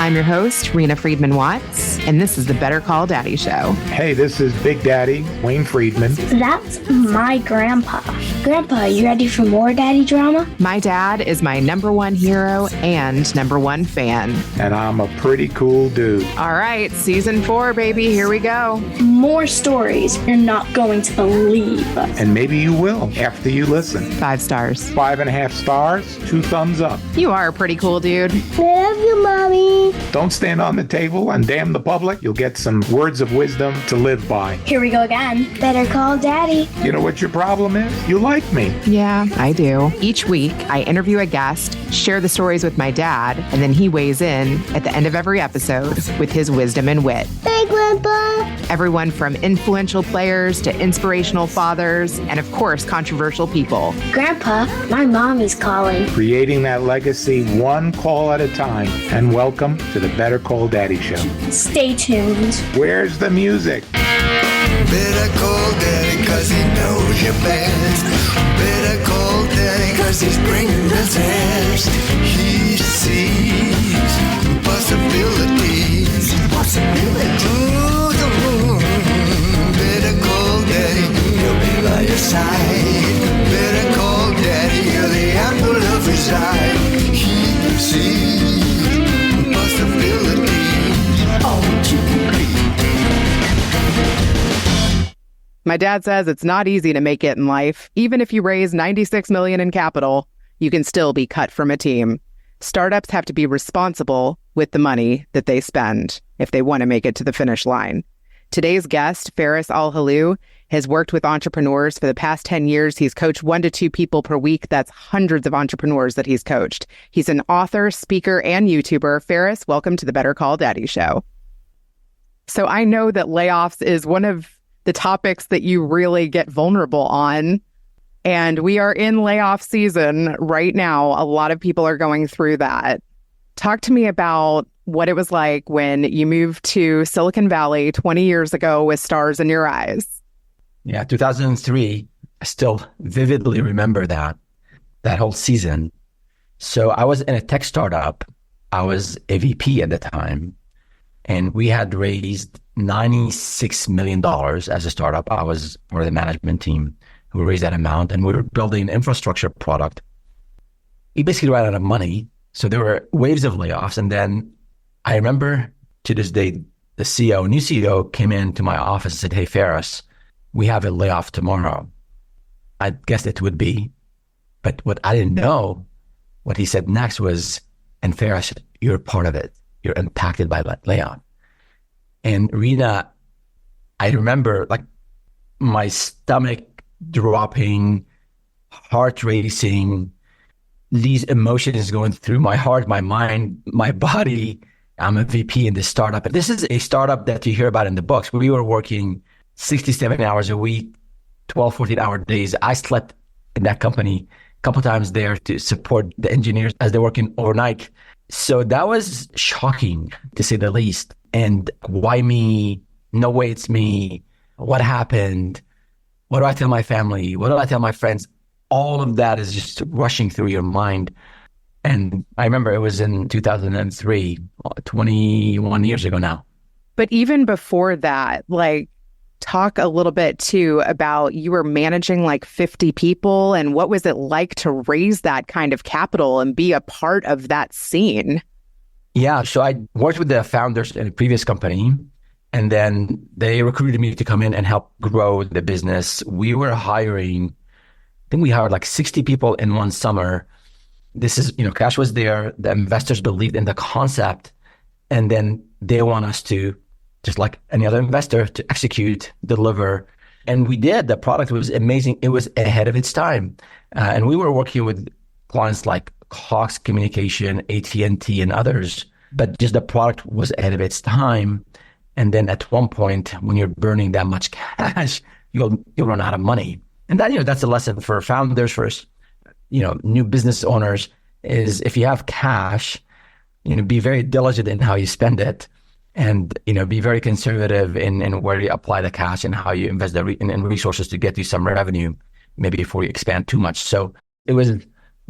I'm your host, Rena Friedman Watts, and this is the Better Call Daddy Show. Hey, this is Big Daddy, Wayne Friedman. That's my grandpa. Grandpa, you ready for more daddy drama? My dad is my number one hero and number one fan. And I'm a pretty cool dude. All right, season 4, baby, here we go. More stories you're not going to believe. And maybe you will after you listen. 5 stars. 5.5 stars, 2 thumbs up. You are a pretty cool dude. I love you, Mommy. Don't stand on the table and damn the public. You'll get some words of wisdom to live by. Here we go again. Better call Daddy. You know what your problem is? You like me. Yeah, I do. Each week, I interview a guest, share the stories with my dad, and then he weighs in at the end of every episode with his wisdom and wit. Hey, Grandpa. Everyone from influential players to inspirational fathers, and of course, controversial people. Grandpa, my mommy's calling. Creating that legacy one call at a time. And welcome to the Better Call Daddy Show. Stay tuned. Where's the music? Better call Daddy cause he knows you best. Better call Daddy cause he's bringing the test. He sees possibilities. Ooh, better call Daddy, he'll be by your side. Better call Daddy, you're the apple of his eye. He sees possibilities. Oh, you can agree. My dad says it's not easy to make it in life. Even if you raise $96 million in capital, you can still be cut from a team. Startups have to be responsible with the money that they spend if they want to make it to the finish line. Today's guest, Feras Alhlou, has worked with entrepreneurs for the past 10 years. He's coached 1 to 2 people per week. That's hundreds of entrepreneurs that he's coached. He's an author, speaker, and YouTuber. Feras, welcome to the Better Call Daddy Show. So I know that layoffs is one of the topics that you really get vulnerable on. And we are in layoff season right now. A lot of people are going through that. Talk to me about what it was like when you moved to Silicon Valley 20 years ago with stars in your eyes. Yeah, 2003, I still vividly remember that whole season. So I was in a tech startup. I was a VP at the time, and we had raised $96 million as a startup. I was part of the management team who raised that amount, and we were building an infrastructure product. We basically ran out of money, so there were waves of layoffs. And then I remember to this day, the new CEO came into my office and said, "Hey, Feras, we have a layoff tomorrow." I guessed it would be, but what I didn't know, what he said next was, "And Feras, you're part of it. You're impacted by that layoff." And Rena, I remember like my stomach dropping, heart racing, these emotions going through my heart, my mind, my body. I'm a VP in this startup. This is a startup that you hear about in the books. We were working 67 hours a week, 12, 14-hour days. I slept in that company a couple times there to support the engineers as they're working overnight. So that was shocking, to say the least. And why me? No way it's me. What happened? What do I tell my family? What do I tell my friends? All of that is just rushing through your mind. And I remember it was in 2003, 21 years ago now. But even before that, like, talk a little bit too about you were managing like 50 people, and what was it like to raise that kind of capital and be a part of that scene? Yeah, so I worked with the founders in a previous company, and then they recruited me to come in and help grow the business. We were hiring, I think we hired like 60 people in one summer. This is, cash was there. The investors believed in the concept, and then they want us to, just like any other investor, to execute, deliver. And we did. The product was amazing. It was ahead of its time. And we were working with clients like Cox Communication, AT&T, and others, but just the product was ahead of its time. And then at one point, when you're burning that much cash, you'll run out of money. And that, that's a lesson for founders, for new business owners, is if you have cash, be very diligent in how you spend it, and be very conservative in where you apply the cash and how you invest in resources to get you some revenue, maybe before you expand too much. So it was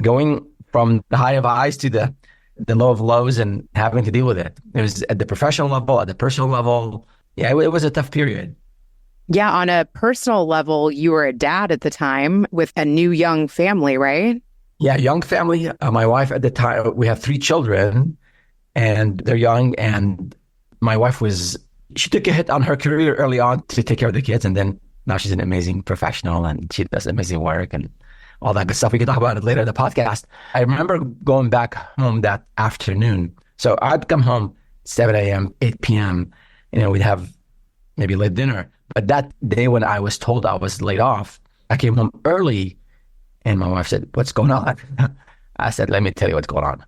going from the high of highs to the the low of lows and having to deal with it. It was at the professional level, at the personal level. Yeah, it was a tough period. Yeah, on a personal level, you were a dad at the time with a new young family, right? Yeah, young family. My wife at the time, we have 3 children and they're young. And my wife she took a hit on her career early on to take care of the kids. And then now she's an amazing professional and she does amazing work and all that good stuff. We can talk about it later in the podcast. I remember going back home that afternoon. So I'd come home 7 a.m., 8 p.m., we'd have maybe late dinner. But that day when I was told I was laid off, I came home early and my wife said, "What's going on?" I said, "Let me tell you what's going on."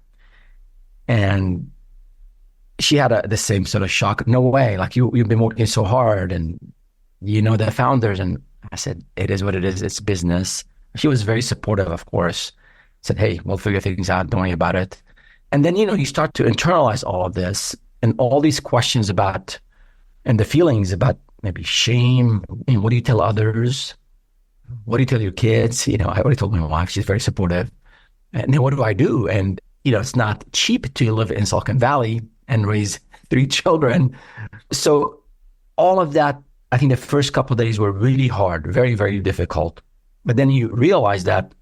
And she had the same sort of shock. "No way, like you've been working so hard and the founders." And I said, "It is what it is. It's business." She was very supportive, of course. Said, "Hey, we'll figure things out. Don't worry about it." And then, you start to internalize all of this and all these questions about, and the feelings about maybe shame. What do you tell others? What do you tell your kids? I already told my wife, she's very supportive. And then what do I do? And, it's not cheap to live in Silicon Valley and raise 3 children. So all of that, I think the first couple of days were really hard, very, very difficult. But then you realize that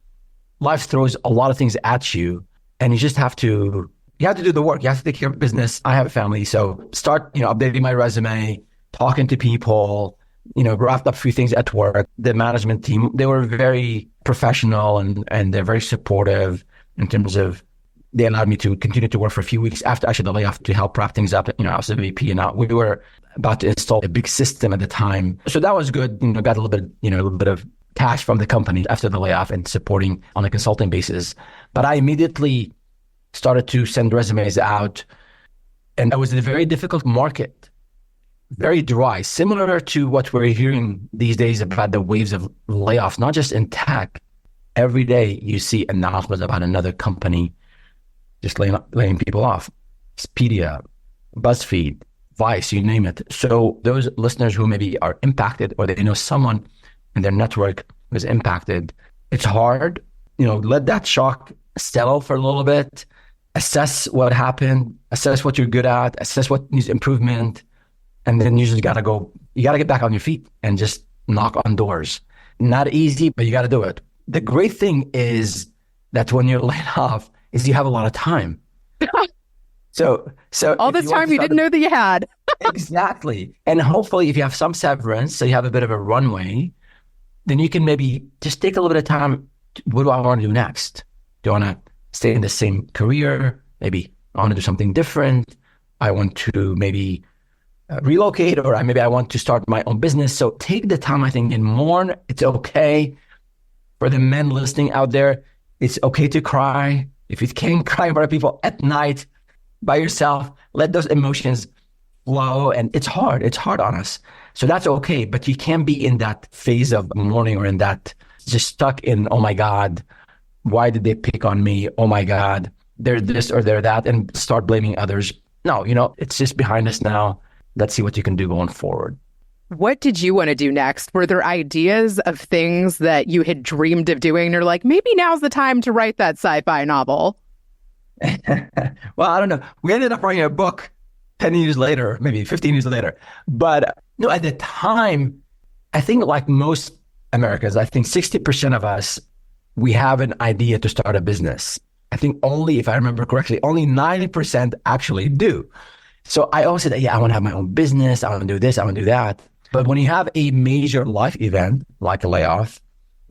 life throws a lot of things at you and you just have to do the work. You have to take care of business. I have a family. So start, updating my resume, talking to people, wrapped up a few things at work. The management team, they were very professional and they're very supportive in terms of, they allowed me to continue to work for a few weeks after actually the layoff to help wrap things up. I was a VP and we were about to install a big system at the time. So that was good. Got a little bit of cash from the company after the layoff and supporting on a consulting basis. But I immediately started to send resumes out. And I was in a very difficult market, very dry, similar to what we're hearing these days about the waves of layoffs, not just in tech. Every day you see announcements about another company just laying people off. Expedia, BuzzFeed, Vice, you name it. So those listeners who maybe are impacted or they know someone in their network was impacted, it's hard. Let that shock settle for a little bit, assess what happened, assess what you're good at, assess what needs improvement. And then you just got to get back on your feet and just knock on doors. Not easy, but you got to do it. The great thing is that when you're laid off is you have a lot of time. So all this time you didn't know that you had. Exactly. And hopefully if you have some severance, so you have a bit of a runway, then you can maybe just take a little bit of time. What do I want to do next? Do I want to stay in the same career? Maybe I want to do something different. I want to maybe relocate, or maybe I want to start my own business. So take the time, I think, and mourn. It's okay. For the men listening out there, it's okay to cry. If you can't cry in front of people at night by yourself, let those emotions flow. And it's hard. It's hard on us. So that's okay. But you can't be in that phase of mourning or in that just stuck in, oh my God, why did they pick on me? Oh my God, they're this or they're that, and start blaming others. No, it's just behind us now. Let's see what you can do going forward. What did you want to do next? Were there ideas of things that you had dreamed of doing? You're like, maybe now's the time to write that sci-fi novel. Well, I don't know. We ended up writing a book 10 years later, maybe 15 years later. But at the time, I think like most Americans, I think 60% of us, we have an idea to start a business. I think only, if I remember correctly, only 90% actually do. So I always said, I want to have my own business. I want to do this. I want to do that. But when you have a major life event like a layoff,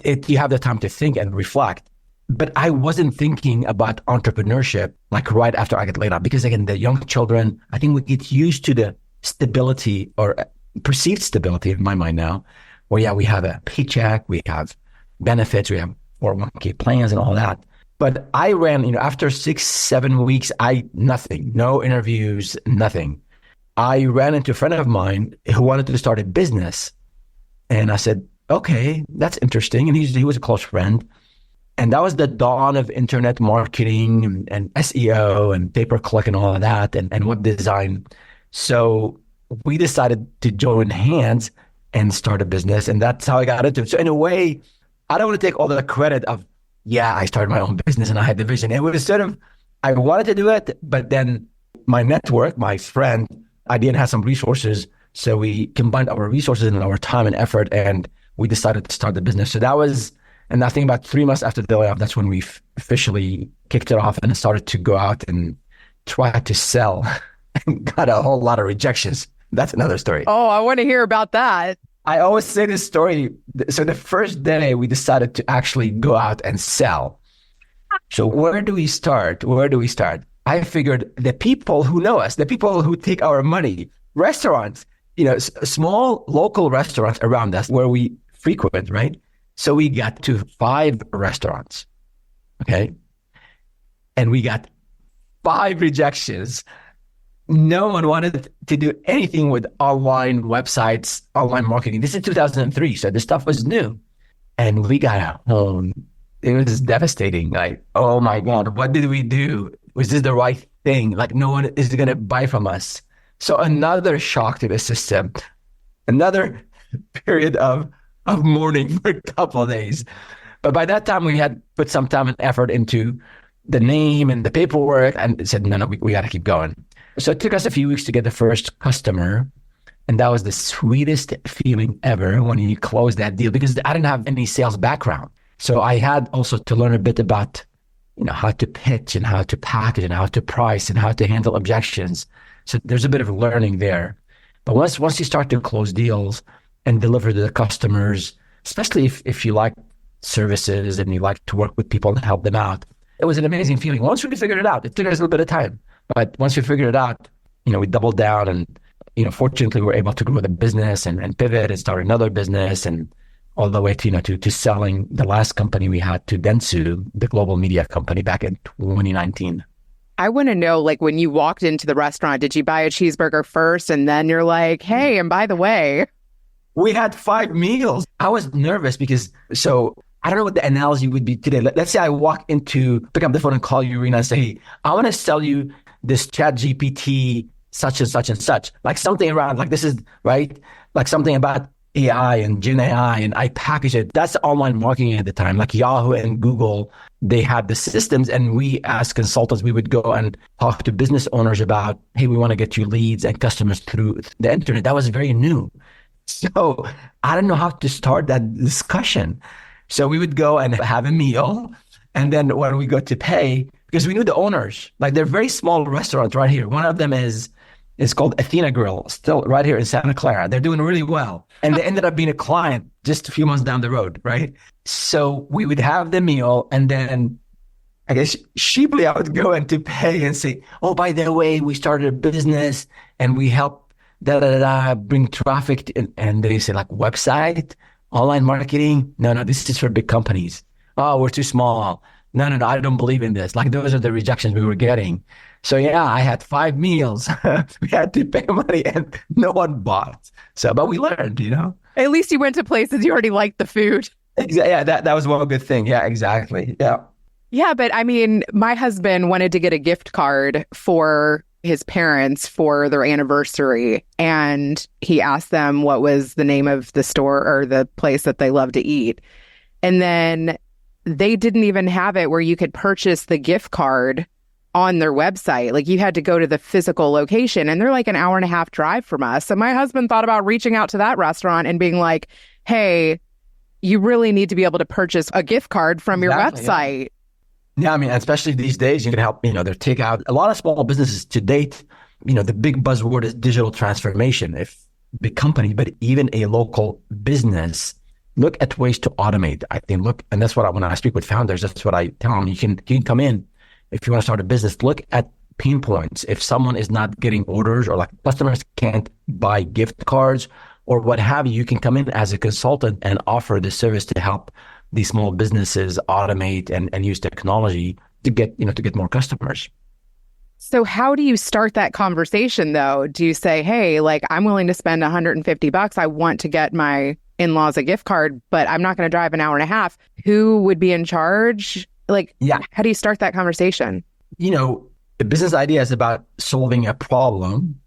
you have the time to think and reflect. But I wasn't thinking about entrepreneurship like right after I get laid off, because again, the young children, I think we get used to the stability or perceived stability in my mind now, where we have a paycheck, we have benefits, we have 401k plans and all that. But I ran, after 6-7 weeks, nothing, no interviews, nothing. I ran into a friend of mine who wanted to start a business. And I said, okay, that's interesting. And he was a close friend. And that was the dawn of internet marketing and SEO and pay-per-click and all of that and web design. So we decided to join hands and start a business. And that's how I got into it. So in a way, I don't want to take all the credit of, I started my own business and I had the vision. It was sort of I wanted to do it, but then my network, my friend, I didn't have some resources. So we combined our resources and our time and effort, and we decided to start the business. So that was, and I think about 3 months after the layoff, that's when we officially kicked it off and started to go out and try to sell and got a whole lot of rejections. That's another story. Oh, I want to hear about that. I always say this story. So the first day we decided to actually go out and sell. So where do we start? I figured the people who know us, the people who take our money, restaurants, small local restaurants around us where we frequent, right? So we got to 5 restaurants, okay? And we got 5 rejections. No one wanted to do anything with online websites, online marketing. This is 2003, so this stuff was new. And we got home. It was devastating. Like, oh my God, what did we do? Was this the right thing? Like, no one is going to buy from us. So another shock to the system, another period of mourning for a couple of days. But by that time, we had put some time and effort into the name and the paperwork and said, no, we got to keep going. So it took us a few weeks to get the first customer. And that was the sweetest feeling ever when you close that deal, because I didn't have any sales background. So I had also to learn a bit about, how to pitch and how to package and how to price and how to handle objections. So there's a bit of learning there. But once you start to close deals and deliver to the customers, especially if you like services and you like to work with people and help them out, it was an amazing feeling. Once we figured it out, it took us a little bit of time. But once we figured it out, we doubled down and, fortunately, we were able to grow the business and pivot and start another business and all the way to selling the last company we had to Dentsu, the global media company, back in 2019. I want to know, like, when you walked into the restaurant, did you buy a cheeseburger first and then you're like, hey, and by the way? We had 5 meals. I was nervous because, I don't know what the analogy would be today. Let's say I walk pick up the phone and call you, Rena, and say, hey, I want to sell you this chat GPT, such and such and such, like something around, like this is, right? Like something about AI and Gen AI, and I package it. That's online marketing at the time, like Yahoo and Google, they had the systems, and we as consultants, we would go and talk to business owners about, hey, we want to get you leads and customers through the internet. That was very new. So I didn't know how to start that discussion. So we would go and have a meal. And then when we go to pay, because we knew the owners, like they're very small restaurants right here. One of them is called Athena Grill, still right here in Santa Clara. They're doing really well. And they ended up being a client just a few months down the road, right? So we would have the meal, and then I guess sheeply I would go in to pay and say, oh, by the way, we started a business and we help bring traffic. And they say, like, website, online marketing? No, this is for big companies. Oh, we're too small. No, I don't believe in this. Like, those are the rejections we were getting. So yeah, I had 5 meals. We had to pay money and no one bought. So, but we learned, At least you went to places you already liked the food. Yeah, that was one good thing. Yeah, exactly. Yeah. Yeah, but I mean, my husband wanted to get a gift card for his parents for their anniversary. And he asked them what was the name of the store or the place that they love to eat. And then they didn't even have it where you could purchase the gift card on their website. Like, you had to go to the physical location, and they're like an hour and a half drive from us. So my husband thought about reaching out to that restaurant and being like, hey, you really need to be able to purchase a gift card from your website. Yeah, I mean, especially these days, you can help, their takeout. A lot of small businesses to date, the big buzzword is digital transformation. If big company, but even a local business, look at ways to automate. I think, and that's what when I speak with founders, that's what I tell them. You can come in. If you want to start a business, look at pain points. If someone is not getting orders, or like customers can't buy gift cards or what have you, you can come in as a consultant and offer the service to help these small businesses automate and use technology to get more customers. So how do you start that conversation though? Do you say, hey, like, I'm willing to spend $150. I want to get my in-laws a gift card, but I'm not going to drive an hour and a half. Who would be in charge? Like, How do you start that conversation? The business idea is about solving a problem.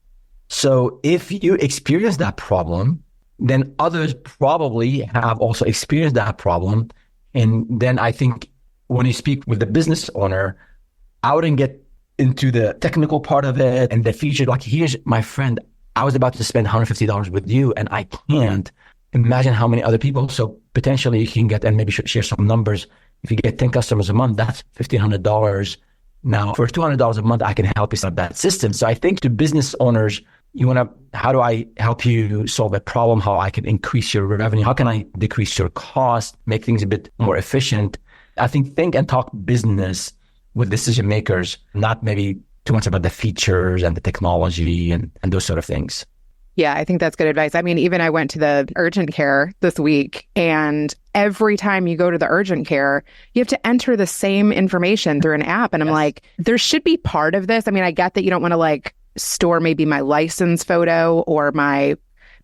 So if you experience that problem, then others probably have also experienced that problem. And then I think when you speak with the business owner, I wouldn't get into the technical part of it and the feature. Like, here's my friend, I was about to spend $150 with you and I can't imagine how many other people. So potentially you can get, and maybe share some numbers. If you get 10 customers a month, that's $1,500. Now for $200 a month, I can help you set up that system. So I think to business owners, you want to, how do I help you solve a problem? How I can increase your revenue? How can I decrease your cost, make things a bit more efficient? I think and talk business with decision makers, not maybe too much about the features and the technology and those sort of things. Yeah, I think that's good advice. I mean, even I went to the urgent care this week, and every time you go to the urgent care, you have to enter the same information through an app. And I'm like, there should be part of this. I mean, I get that you don't want to like store maybe my license photo or my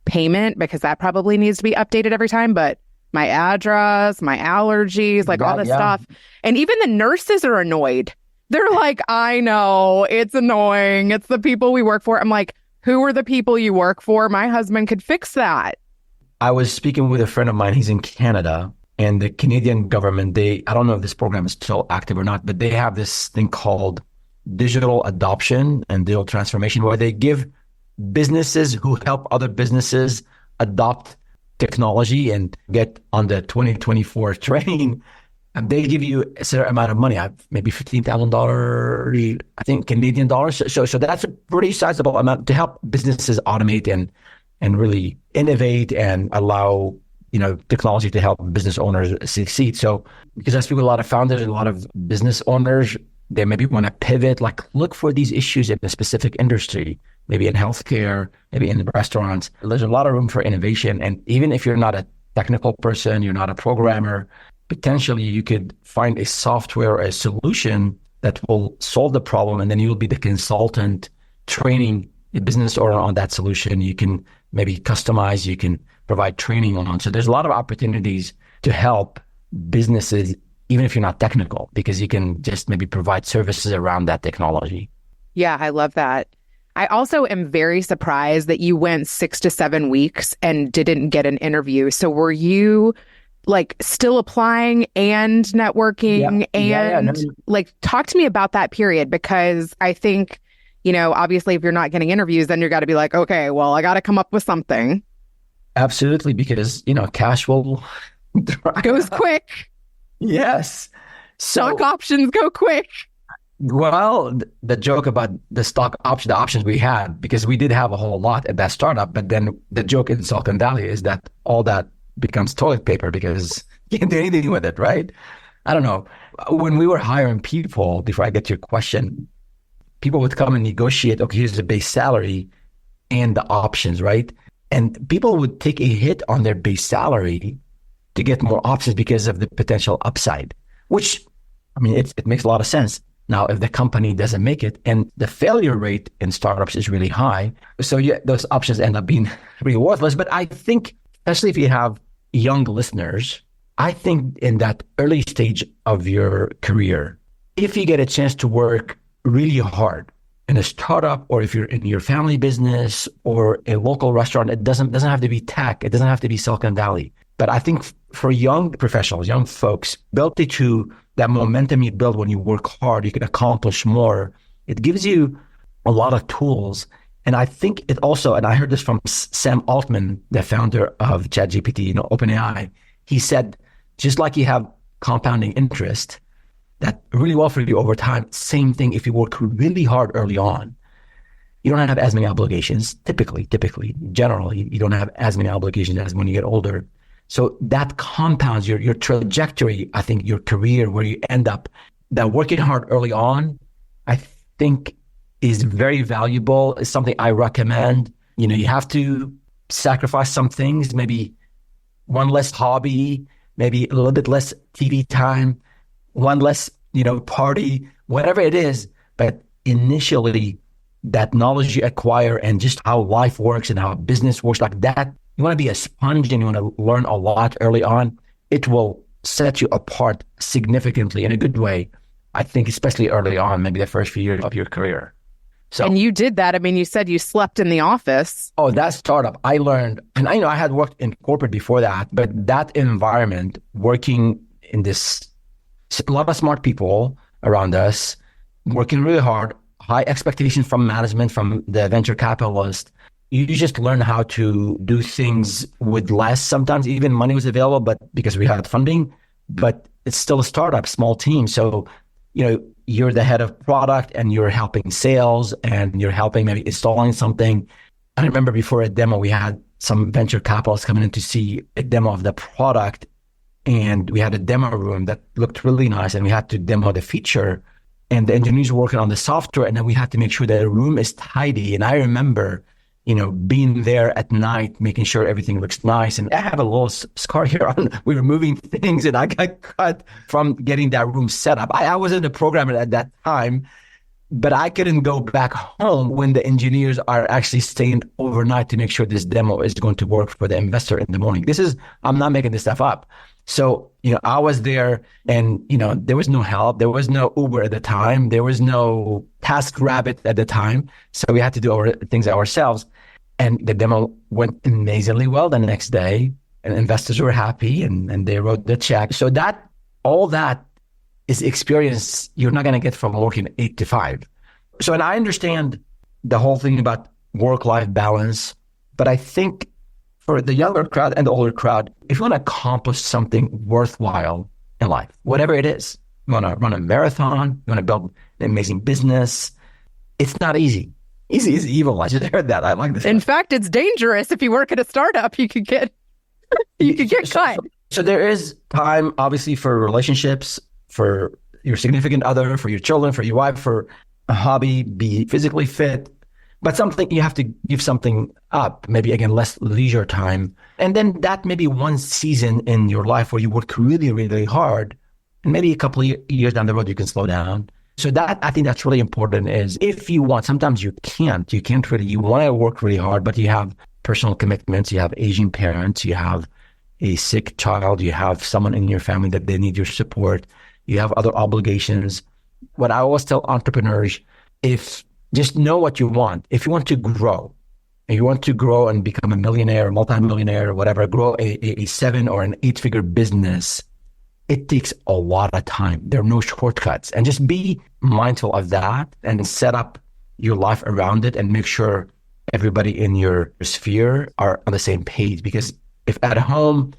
payment, because that probably needs to be updated every time, but my address, my allergies, like all this stuff. And even the nurses are annoyed. They're like, I know, it's annoying. It's the people we work for. I'm like, who are the people you work for? My husband could fix that. I was speaking with a friend of mine. He's in Canada, and the Canadian government, I don't know if this program is still active or not, but they have this thing called digital adoption and digital transformation, where they give businesses who help other businesses adopt technology and get on the 2024 train, and they give you a certain amount of money, maybe $15,000, I think, Canadian dollars. So that's a pretty sizable amount to help businesses automate and really innovate and allow, technology to help business owners succeed. So because I speak with a lot of founders and a lot of business owners, they maybe want to pivot, like look for these issues in a specific industry, maybe in healthcare, maybe in the restaurants. There's a lot of room for innovation. And even if you're not a technical person, you're not a programmer, potentially you could find a software or a solution that will solve the problem, and then you'll be the consultant training a business owner on that solution. You can maybe customize, you can provide training on. So there's a lot of opportunities to help businesses, even if you're not technical, because you can just maybe provide services around that technology. Yeah, I love that. I also am very surprised that you went 6 to 7 weeks and didn't get an interview. So were you like still applying and networking like talk to me about that period? Because I think, obviously if you're not getting interviews, then you got to be like, okay, well, I got to come up with something. Absolutely. Because, cash will goes quick. Yes. Stock options go quick. Well, the joke about the options we had, because we did have a whole lot at that startup, but then the joke in Silicon Valley is that all that becomes toilet paper because you can't do anything with it, right? I don't know. When we were hiring people, before I get to your question, people would come and negotiate, okay, here's the base salary and the options, right? And people would take a hit on their base salary to get more options because of the potential upside, which, I mean, it makes a lot of sense. Now, if the company doesn't make it, and the failure rate in startups is really high, so yeah, those options end up being really worthless. But I think, especially if you have young listeners, I think in that early stage of your career, if you get a chance to work really hard in a startup, or if you're in your family business or a local restaurant, it doesn't have to be tech. It doesn't have to be Silicon Valley. But I think for young professionals, young folks, ability to that momentum you build when you work hard, you can accomplish more. It gives you a lot of tools. And I think it also, and I heard this from Sam Altman, the founder of ChatGPT, OpenAI, he said, just like you have compounding interest, that really well for you over time, same thing if you work really hard early on. You don't have as many obligations, typically, generally, you don't have as many obligations as when you get older. So that compounds your trajectory, I think, your career, where you end up. That working hard early on, I think, is very valuable. It's something I recommend. You have to sacrifice some things, maybe one less hobby, maybe a little bit less TV time, one less, party, whatever it is. But initially, that knowledge you acquire and just how life works and how business works, like that, you want to be a sponge and you want to learn a lot early on. It will set you apart significantly in a good way. I think, especially early on, maybe the first few years of your career. So, and you did that. I mean, you said you slept in the office. Oh, that startup, I learned, and I had worked in corporate before that, but that environment, working in this, a lot of smart people around us, working really hard, high expectations from management, from the venture capitalist. You just learn how to do things with less. Sometimes even money was available, but because we had funding, but it's still a startup, small team. So, you're the head of product and you're helping sales and you're helping maybe installing something. I remember before a demo, we had some venture capitalists coming in to see a demo of the product. And we had a demo room that looked really nice and we had to demo the feature. And the engineers were working on the software, and then we had to make sure that the room is tidy. And I remember, being there at night, making sure everything looks nice. And I have a little scar here on, we were moving things and I got cut from getting that room set up. I wasn't a programmer at that time, but I couldn't go back home when the engineers are actually staying overnight to make sure this demo is going to work for the investor in the morning. I'm not making this stuff up. So, I was there and, there was no help. There was no Uber at the time. There was no TaskRabbit at the time. So we had to do our things ourselves. And the demo went amazingly well the next day, and investors were happy and they wrote the check. So all that is experience you're not going to get from working 8 to 5. So, and I understand the whole thing about work-life balance, but I think for the younger crowd and the older crowd, if you want to accomplish something worthwhile in life, whatever it is, you want to run a marathon, you want to build an amazing business, it's not easy. Easy is evil. I just heard that. I like this. In fact, it's dangerous. If you work at a startup, you could get cut. So there is time, obviously, for relationships, for your significant other, for your children, for your wife, for a hobby, be physically fit. But something you have to give something up, maybe again, less leisure time. And then that may be one season in your life where you work really, really hard. And maybe a couple of years down the road, you can slow down. So I think that's really important is if you want, sometimes you can't really, you want to work really hard, but you have personal commitments, you have aging parents, you have a sick child, you have someone in your family that they need your support, you have other obligations. What I always tell entrepreneurs, just know what you want. If you want to grow, and become a millionaire or multimillionaire or whatever, grow a 7 or an 8-figure business, it takes a lot of time. There are no shortcuts. And just be mindful of that and set up your life around it and make sure everybody in your sphere are on the same page. Because if at home,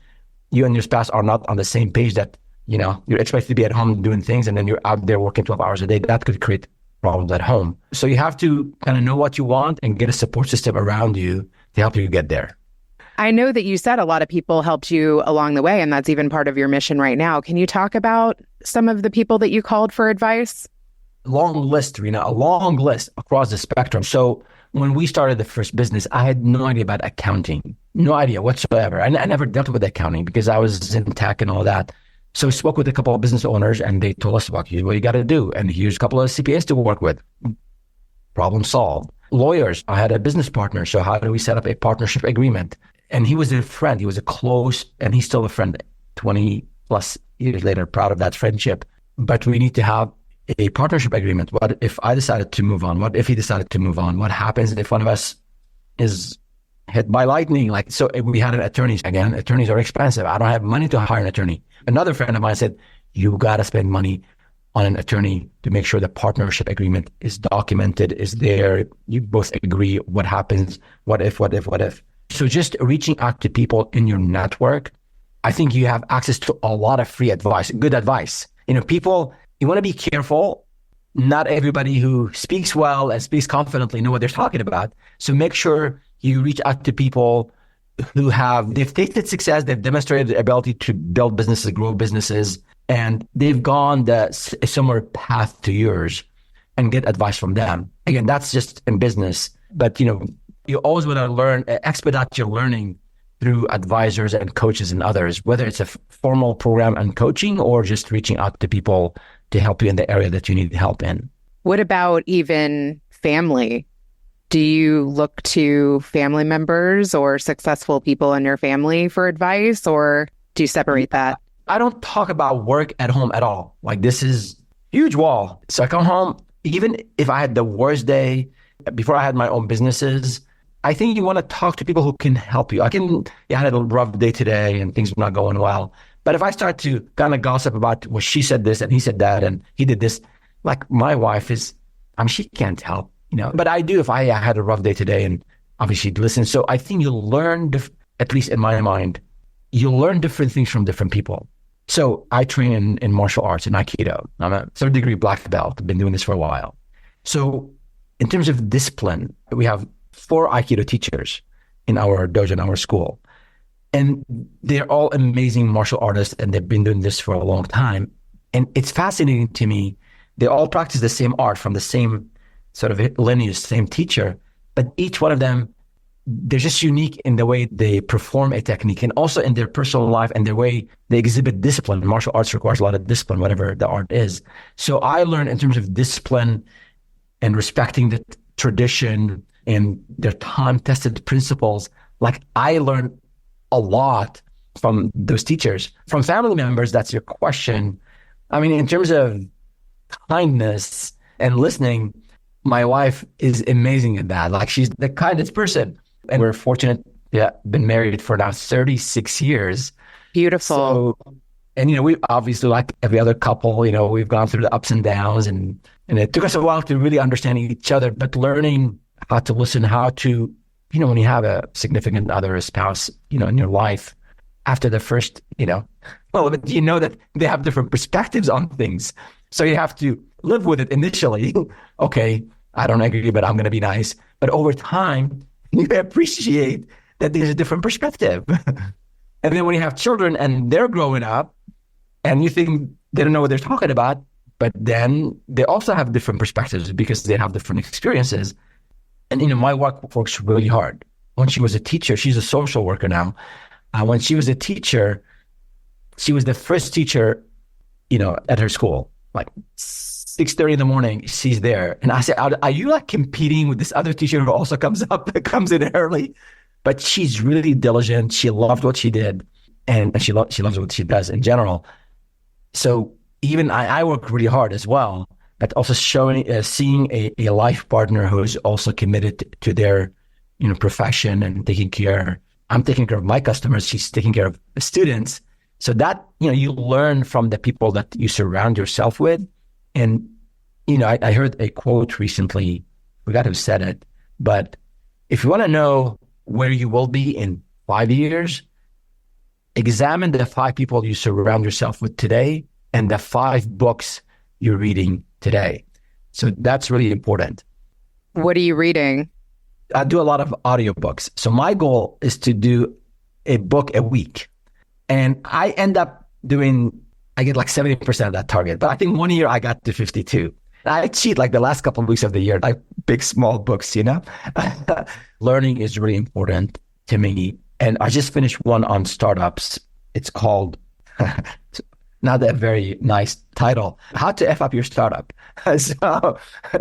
you and your spouse are not on the same page, that, you're expected to be at home doing things and then you're out there working 12 hours a day, that could create problems at home. So you have to kind of know what you want and get a support system around you to help you get there. I know that you said a lot of people helped you along the way, and that's even part of your mission right now. Can you talk about some of the people that you called for advice? Long list, Rena, a long list across the spectrum. So when we started the first business, I had no idea about accounting, no idea whatsoever. I never dealt with accounting because I was in tech and all that. So I spoke with a couple of business owners and they told us about, here's what you got to do. And here's a couple of CPAs to work with. Problem solved. Lawyers, I had a business partner. So how do we set up a partnership agreement? And he was a friend. He was a close, and he's still a friend 20 plus years later, proud of that friendship. But we need to have a partnership agreement. What if I decided to move on? What if he decided to move on? What happens if one of us is hit by lightning? So we had an attorney. Again, attorneys are expensive. I don't have money to hire an attorney. Another friend of mine said, you got to spend money on an attorney to make sure the partnership agreement is documented, is there. You both agree what happens, what if. So just reaching out to people in your network, I think you have access to a lot of free advice, good advice. People, you want to be careful. Not everybody who speaks well and speaks confidently know what they're talking about. So make sure you reach out to people they've tasted success, they've demonstrated the ability to build businesses, grow businesses, and they've gone a similar path to yours, and get advice from them. Again, that's just in business, but you always want to expedite your learning through advisors and coaches and others, whether it's a formal program and coaching or just reaching out to people to help you in the area that you need help in. What about even family? Do you look to family members or successful people in your family for advice, or do you separate that? I don't talk about work at home at all. This is huge wall. So I come home, even if I had the worst day before I had my own businesses, I think you want to talk to people who can help you. I had a rough day today and things are not going well. But if I start to kind of gossip about, well, she said this and he said that and he did this, like my wife is, she can't help, but I do if I had a rough day today, and obviously listen. So I think you learn, at least in my mind, you learn different things from different people. So I train in martial arts, in Aikido. I'm a third degree black belt. I've been doing this for a while. So in terms of discipline, we have 4 Aikido teachers in our dojo, in our school. And they're all amazing martial artists, and they've been doing this for a long time. And it's fascinating to me. They all practice the same art from the same sort of lineage, same teacher, but each one of them, they're just unique in the way they perform a technique, and also in their personal life and their way they exhibit discipline. Martial arts requires a lot of discipline, whatever the art is. So I learned in terms of discipline and respecting the tradition and their time-tested principles. Like, I learned a lot from those teachers. From family members, that's your question. I mean, in terms of kindness and listening, my wife is amazing at that. Like, she's the kindest person. And we're fortunate, been married for now 36 years. Beautiful. So, and, we obviously, like every other couple, we've gone through the ups and downs, and it took us a while to really understand each other, but learning how to listen, how to, when you have a significant other, a spouse, in your life, after the first, but that they have different perspectives on things. So you have to live with it initially. Okay, I don't agree, but I'm going to be nice. But over time, you appreciate that there's a different perspective. And then when you have children and they're growing up and you think they don't know what they're talking about, but then they also have different perspectives because they have different experiences. And, my wife works really hard. When she was a teacher, she's a social worker now. When she was a teacher, she was the first teacher, at her school. Like 6:30 in the morning, she's there. And I said, are you like competing with this other teacher who also comes in early? But she's really diligent. She loved what she did. And she loves what she does in general. So even I work really hard as well, but also seeing a life partner who is also committed to their, profession and taking care. I'm taking care of my customers. She's taking care of the students. So that, you learn from the people that you surround yourself with. And, I heard a quote recently, forgot who said it, but if you want to know where you will be in 5 years, examine the 5 people you surround yourself with today and the 5 books you're reading today. So that's really important. What are you reading? I do a lot of audiobooks. So my goal is to do a book a week. And I end up I get like 70% of that target. But I think 1 year I got to 52. I cheat like the last couple of weeks of the year, like big, small books, Learning is really important to me. And I just finished one on startups. It's called, not a very nice title, How to F Up Your Startup.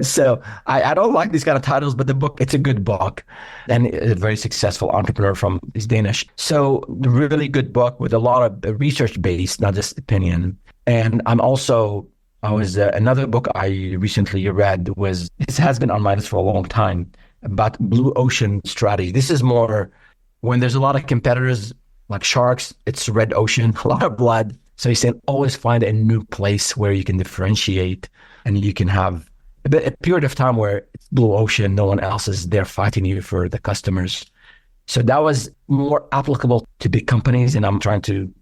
So I don't like these kind of titles, but the book, it's a good book. And a very successful entrepreneur is Danish. So the really good book with a lot of research-based, not just opinion. And another book I recently read it has been on my list for a long time, about blue ocean strategy. This is more when there's a lot of competitors like sharks, it's red ocean, a lot of blood. So he said, always find a new place where you can differentiate and you can have a period of time where it's blue ocean, no one else is there fighting you for the customers. So that was more applicable to big companies. And I'm trying to,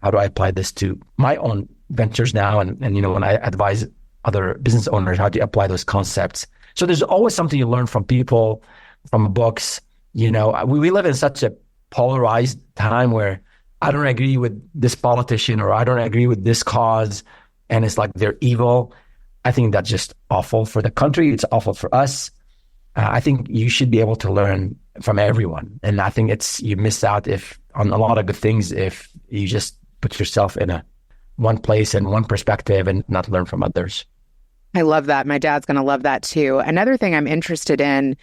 how do I apply this to my own ventures now? And when I advise other business owners, how to apply those concepts. So there's always something you learn from people, from books. We live in such a polarized time where I don't agree with this politician or I don't agree with this cause, and it's like they're evil. I think that's just awful for the country. It's awful for us. I think you should be able to learn from everyone. And I think you miss out on a lot of good things if you just put yourself in one place and one perspective and not learn from others. I love that. My dad's going to love that too. Another thing I'm interested in,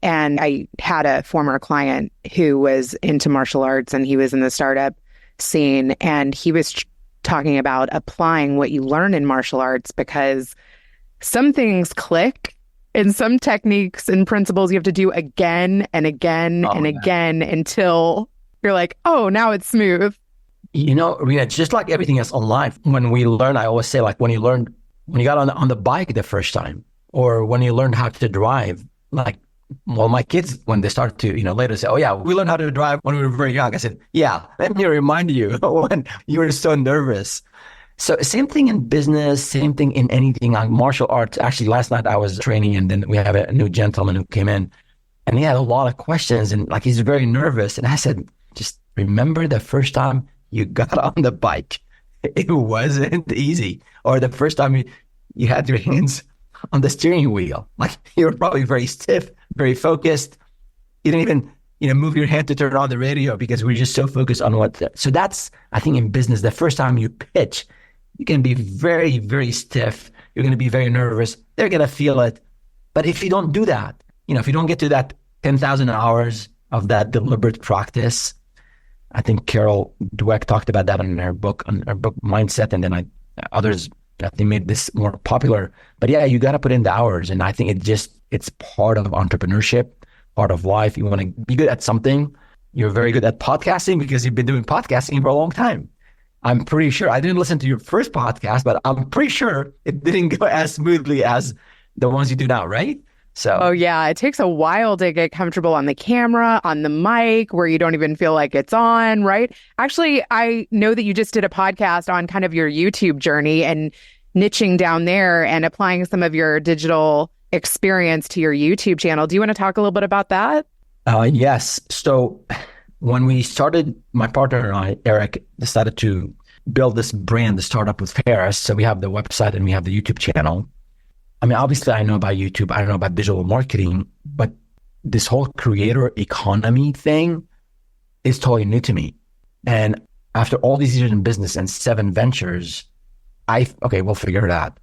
and I had a former client who was into martial arts and he was in the startup scene, and he was talking about applying what you learn in martial arts, because some things click and some techniques and principles you have to do again and again again until you're like, oh, now it's smooth. Rena, just like everything else on life, when we learn, I always say, like, when you learn when you got on the bike the first time, or when you learned how to drive. Like, well, my kids, when they start to, later say, oh yeah, we learned how to drive when we were very young. I said, yeah, let me remind you when you were so nervous. So same thing in business, same thing in anything, like martial arts. Actually, last night I was training, and then we have a new gentleman who came in, and he had a lot of questions, and like, he's very nervous. And I said, just remember the first time you got on the bike, it wasn't easy. Or the first time you had your hands on the steering wheel, like, you were probably very stiff, very focused. You didn't even, move your hand to turn on the radio because we're just so focused on so that's, I think, in business, the first time you pitch, you can be very, very stiff. You're going to be very nervous. They're going to feel it. But if you don't do that, if you don't get to that 10,000 hours of that deliberate practice, I think Carol Dweck talked about that in her book Mindset, and then others, that they made this more popular. But yeah, you got to put in the hours. And I think it's part of entrepreneurship, part of life. You want to be good at something. You're very good at podcasting because you've been doing podcasting for a long time. I'm pretty sure, I didn't listen to your first podcast, but I'm pretty sure it didn't go as smoothly as the ones you do now, right? So, oh yeah, it takes a while to get comfortable on the camera, on the mic, where you don't even feel like it's on, right? Actually, I know that you just did a podcast on kind of your YouTube journey and niching down there and applying some of your digital experience to your YouTube channel. Do you want to talk a little bit about that? Yes. So when we started, my partner and I, Eric, decided to build this brand, the Startup with Feras. So we have the website and we have the YouTube channel. I mean, obviously I know about YouTube, I don't know about digital marketing, but this whole creator economy thing is totally new to me. And after all these years in business and 7 ventures, we'll figure it out.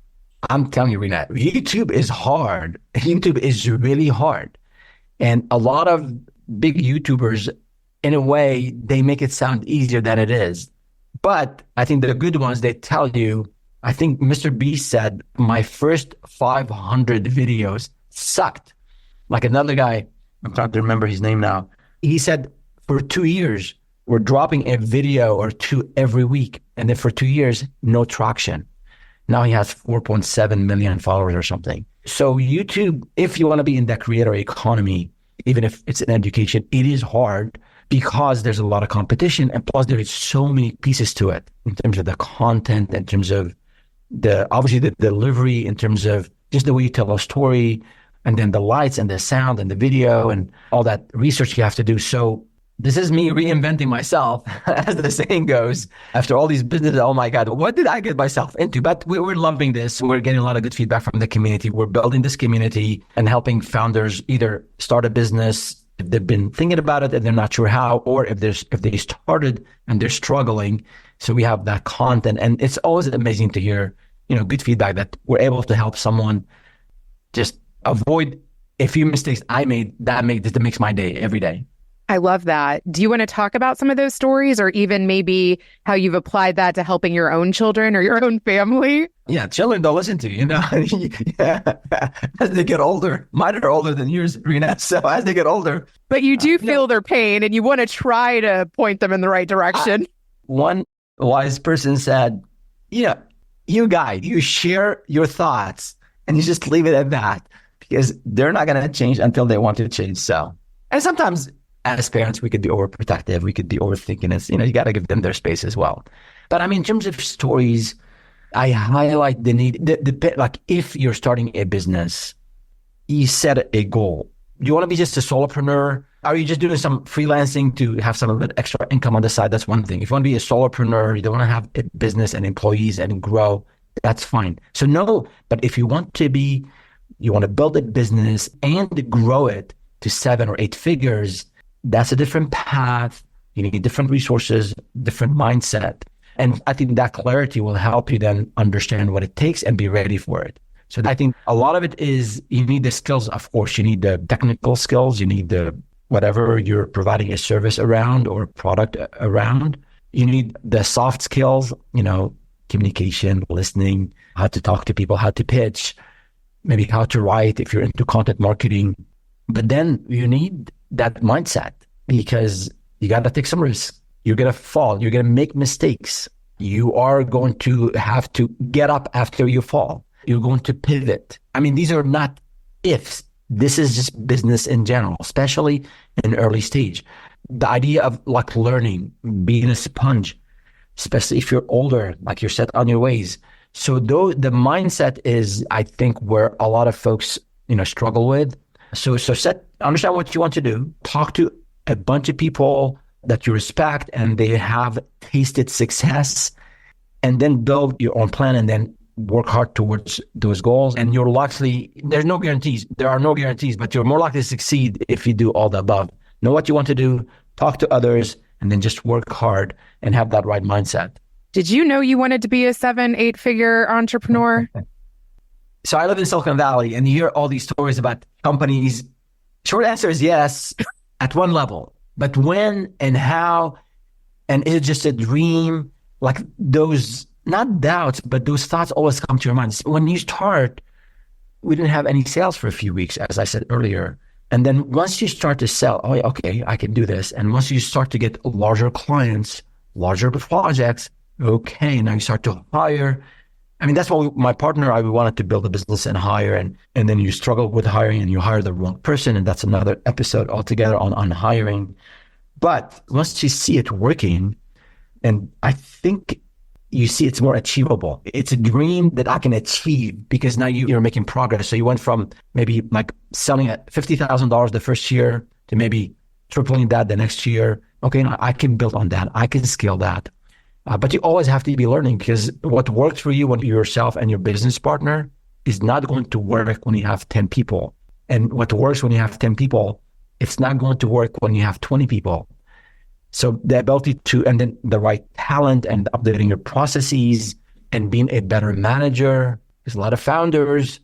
I'm telling you, Rina, YouTube is hard. YouTube is really hard. And a lot of big YouTubers, in a way, they make it sound easier than it is. But I think the good ones, they tell you, I think Mr. Beast said, my first 500 videos sucked. Like another guy, I'm trying to remember his name now. He said, for 2 years, we're dropping a video or 2 every week. And then for 2 years, no traction. Now he has 4.7 million followers or something. So YouTube, if you want to be in that creator economy, even if it's an education, it is hard because there's a lot of competition. And plus there is so many pieces to it in terms of the content, in terms of obviously the delivery, in terms of just the way you tell a story, and then the lights and the sound and the video and all that research you have to do. So this is me reinventing myself, as the saying goes. After all these businesses, oh my God, what did I get myself into? But we're loving this. We're getting a lot of good feedback from the community. We're building this community and helping founders either start a business if they've been thinking about it and they're not sure how, or if they started and they're struggling. So we have that content, and it's always amazing to hear, good feedback that we're able to help someone just avoid a few mistakes I made that makes my day every day. I love that. Do you want to talk about some of those stories, or even maybe how you've applied that to helping your own children or your own family? Yeah, children don't listen to you, yeah. As they get older, mine are older than yours, Rina. So as they get older. But you do feel their pain and you want to try to point them in the right direction. One wise person said, you guide, you share your thoughts and you just leave it at that, because they're not going to change until they want to change. So, and sometimes as parents, we could be overprotective. We could be overthinking it. You got to give them their space as well. But I mean, in terms of stories, I highlight the need, like if you're starting a business, you set a goal. Do you want to be just a solopreneur? Are you just doing some freelancing to have some of that extra income on the side? That's one thing. If you want to be a solopreneur, you don't want to have a business and employees and grow, that's fine. So no, but if you want to build a business and grow it to 7 or 8 figures, that's a different path. You need different resources, different mindset. And I think that clarity will help you then understand what it takes and be ready for it. So I think a lot of it is you need the skills. Of course, you need the technical skills. You need the whatever you're providing a service around or a product around. You need the soft skills, communication, listening, how to talk to people, how to pitch, maybe how to write if you're into content marketing. But then you need that mindset, because you got to take some risks. You're going to fall. You're going to make mistakes. You are going to have to get up after you fall. you're going to pivot. I mean, these are not ifs. This is just business in general, especially in early stage. The idea of like learning, being a sponge, especially if you're older, like you're set on your ways. So though the mindset is, I think, where a lot of folks, struggle with. So understand what you want to do, talk to a bunch of people that you respect and they have tasted success, and then build your own plan and then work hard towards those goals. And you're likely, there are no guarantees, but you're more likely to succeed if you do all the above. Know what you want to do, talk to others, and then just work hard and have that right mindset. Did you know you wanted to be a 7-8 figure entrepreneur? So I live in Silicon Valley and you hear all these stories about companies. Short answer is yes, at one level. But when and how, and is it just a dream? Like those, not doubts, but those thoughts always come to your mind. When you start, we didn't have any sales for a few weeks, as I said earlier. And then once you start to sell, oh, okay, I can do this. And once you start to get larger clients, larger projects, okay, now you start to hire. I mean, that's what my partner, we wanted to build a business and hire. And then you struggle with hiring and you hire the wrong person. And that's another episode altogether on hiring. But once you see it working, and I think you see it's more achievable. It's a dream that I can achieve because now you're making progress. So you went from maybe like selling at $50,000 the first year to maybe tripling that the next year. Okay, now I can build on that. I can scale that. But you always have to be learning, because what works for you when yourself and your business partner is not going to work when you have 10 people. And what works when you have 10 people, it's not going to work when you have 20 people. So the ability to, and then the right talent and updating your processes and being a better manager. There's a lot of founders,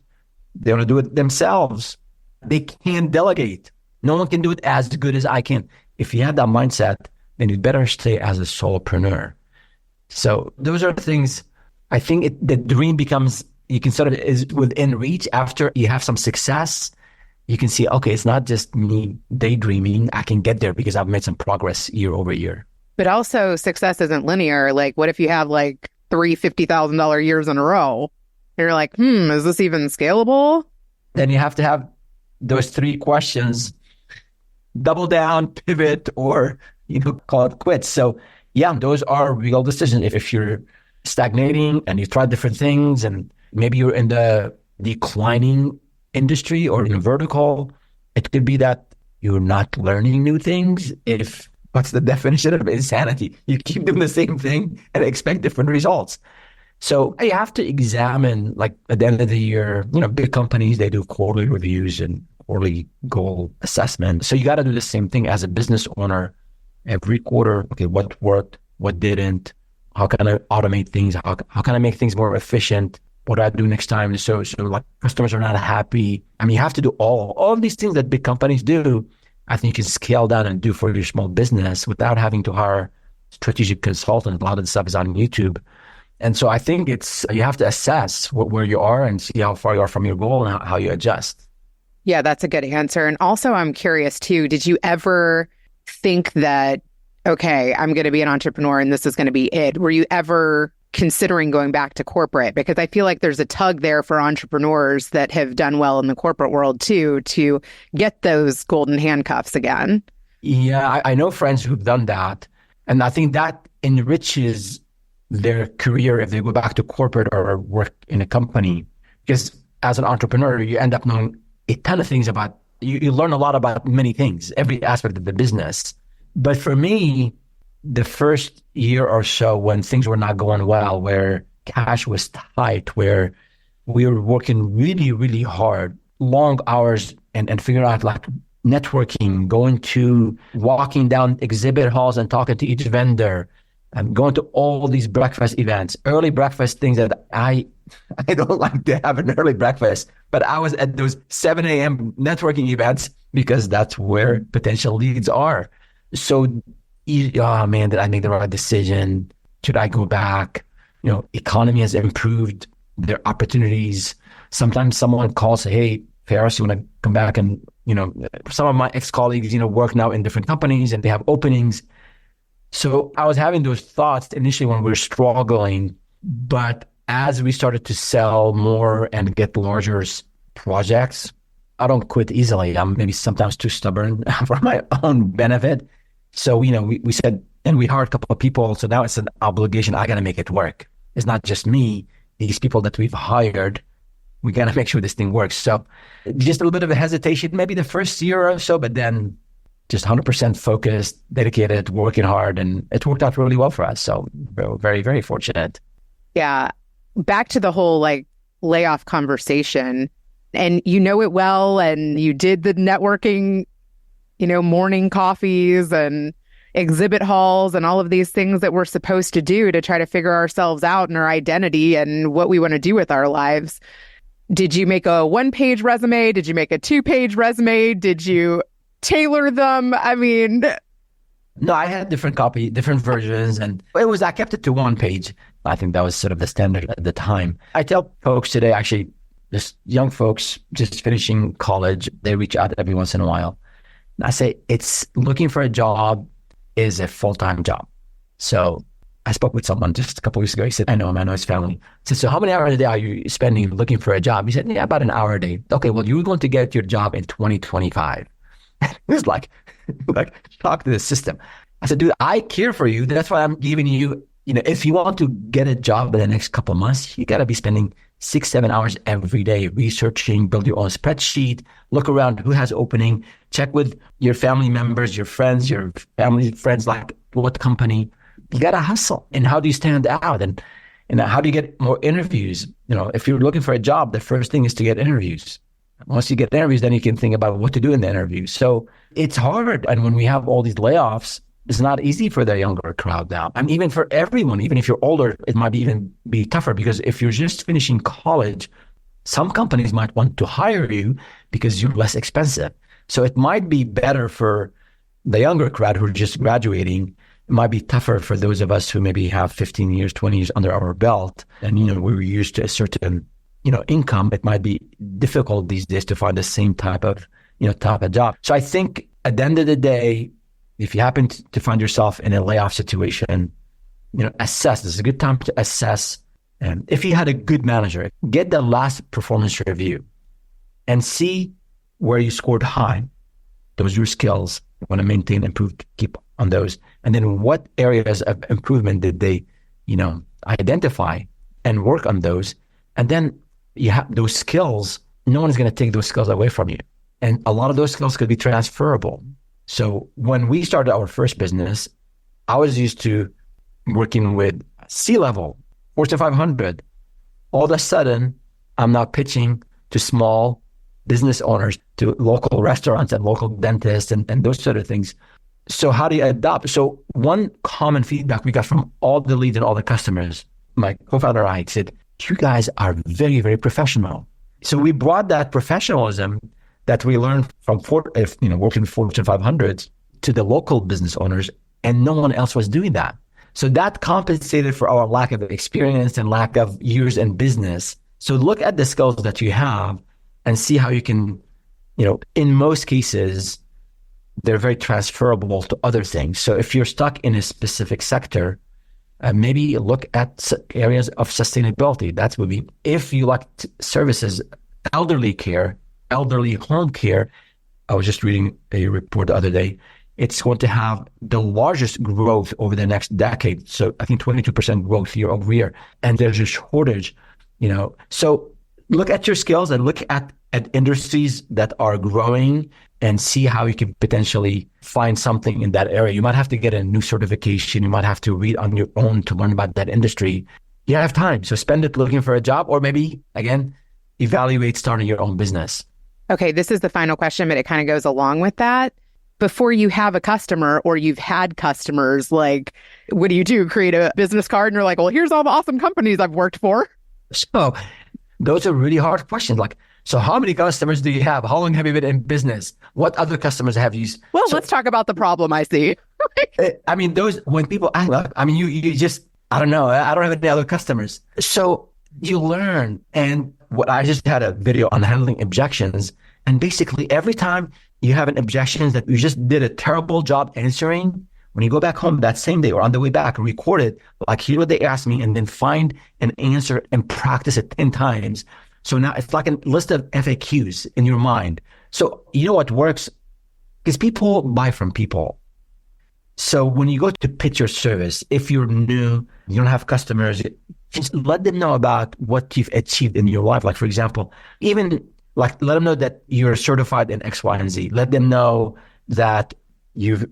they want to do it themselves. They can't delegate. No one can do it as good as I can. If you have that mindset, then you'd better stay as a solopreneur. So those are things, I think the dream becomes, you can sort of, is within reach after you have some success. You can see, okay, it's not just me daydreaming. I can get there because I've made some progress year over year. But also success isn't linear. Like, what if you have like 3 $50,000 years in a row? And you're like, is this even scalable? Then you have to have those 3 questions: double down, pivot, or, call it quits. So yeah, those are real decisions. If you're stagnating and you try different things and maybe you're in the declining industry or in a vertical, it could be that you're not learning new things. What's the definition of insanity? You keep doing the same thing and expect different results. So you have to examine, like at the end of the year, big companies, they do quarterly reviews and quarterly goal assessment. So you got to do the same thing as a business owner every quarter. Okay, what worked, what didn't, how can I automate things? How can I make things more efficient? What do I do next time? So like customers are not happy. I mean, you have to do all of these things that big companies do. I think you can scale down and do for your small business without having to hire strategic consultants. A lot of the stuff is on YouTube. And so I think you have to assess where you are and see how far you are from your goal and how you adjust. Yeah, that's a good answer. And also I'm curious too, did you ever think that, okay, I'm going to be an entrepreneur and this is going to be it? Were you ever considering going back to corporate? Because I feel like there's a tug there for entrepreneurs that have done well in the corporate world too, to get those golden handcuffs again. Yeah, I know friends who've done that. And I think that enriches their career if they go back to corporate or work in a company. Because as an entrepreneur, you end up knowing a ton of things about, you learn a lot about many things, every aspect of the business. But for me, the first year or so when things were not going well, where cash was tight, where we were working really, really hard, long hours and figuring out like networking, walking down exhibit halls and talking to each vendor and going to all these breakfast events, early breakfast things that I don't like to have an early breakfast, but I was at those 7 a.m. networking events because that's where potential leads are. So, oh man, did I make the right decision? Should I go back? Economy has improved, there are opportunities. Sometimes someone calls, hey, Feras, you want to come back? And, some of my ex-colleagues, work now in different companies and they have openings. So I was having those thoughts initially when we were struggling, but as we started to sell more and get larger projects, I don't quit easily. I'm maybe sometimes too stubborn for my own benefit. So, we said, and we hired a couple of people. So now it's an obligation. I got to make it work. It's not just me. These people that we've hired, we got to make sure this thing works. So just a little bit of a hesitation, maybe the first year or so, but then just 100% focused, dedicated, working hard. And it worked out really well for us. So we're very, very fortunate. Yeah. Back to the whole layoff conversation, and you know it well, and you did the networking, morning coffees and exhibit halls and all of these things that we're supposed to do to try to figure ourselves out and our identity and what we want to do with our lives. Did you make a 1-page resume? Did you make a 2-page resume? Did you tailor them? I mean... No, I had different versions, and I kept it to 1 page. I think that was sort of the standard at the time. I tell folks today, actually, just young folks just finishing college, they reach out every once in a while. And I say, it's looking for a job is a full-time job. So I spoke with someone just a couple of weeks ago. He said, I know his family. I said, so how many hours a day are you spending looking for a job? He said, yeah, about an hour a day. Okay, well, you're going to get your job in 2025. It was like shock to the system. I said, dude, I care for you. That's why I'm giving you, if you want to get a job in the next couple of months, you got to be spending 6-7 hours every day researching, build your own spreadsheet, look around who has opening, check with your family members, your friends, like what company. You got to hustle. And how do you stand out? And how do you get more interviews? If you're looking for a job, the first thing is to get interviews. Once you get interviews, then you can think about what to do in the interview. So it's hard. And when we have all these layoffs, it's not easy for the younger crowd now. And even for everyone, even if you're older, it might even be tougher, because if you're just finishing college, some companies might want to hire you because you're less expensive. So it might be better for the younger crowd who are just graduating. It might be tougher for those of us who maybe have 15 years, 20 years under our belt. And, we were used to a certain, income. It might be difficult these days to find the same type of job. So I think at the end of the day, if you happen to find yourself in a layoff situation, assess. This is a good time to assess. And if you had a good manager, get the last performance review and see where you scored high. Those are your skills. You want to maintain, improve, keep on those. And then what areas of improvement did they, identify and work on those. And then you have those skills. No one's going to take those skills away from you. And a lot of those skills could be transferable. So when we started our first business, I was used to working with C-level, Fortune 500. All of a sudden, I'm now pitching to small business owners, to local restaurants and local dentists and those sort of things. So how do you adapt? So one common feedback we got from all the leads and all the customers, my co-founder and I said, you guys are very, very professional. So we brought that professionalism that we learned from working with Fortune 500s to the local business owners, and no one else was doing that. So that compensated for our lack of experience and lack of years in business. So look at the skills that you have and see how you can, in most cases, they're very transferable to other things. So if you're stuck in a specific sector, maybe look at areas of sustainability. That's would be, if you like services, elderly care, elderly home care. I was just reading a report the other day. It's going to have the largest growth over the next decade. So I think 22% growth year over year. And there's a shortage, So look at your skills and look at industries that are growing and see how you can potentially find something in that area. You might have to get a new certification. You might have to read on your own to learn about that industry. You have time. So spend it looking for a job, or maybe, again, evaluate starting your own business. Okay, this is the final question, but it kind of goes along with that. Before you have a customer or you've had customers, what do you do? Create a business card and you're like, well, here's all the awesome companies I've worked for. So those are really hard questions. So how many customers do you have? How long have you been in business? What other customers have you? Well, let's talk about the problem I see. When people ask, you just, I don't know. I don't have any other customers. So you learn. And I just had a video on handling objections. And basically every time you have an objection that you just did a terrible job answering, When you go back home that same day or on the way back, record it, like hear what they asked me, and then find an answer and practice it 10 times. So now it's like a list of FAQs in your mind. So you know what works? Because people buy from people. So when you go to pitch your service, if you're new, you don't have customers, just let them know about what you've achieved in your life. Like, for example, even like let them know that you're certified in X, Y, and Z. Let them know that you've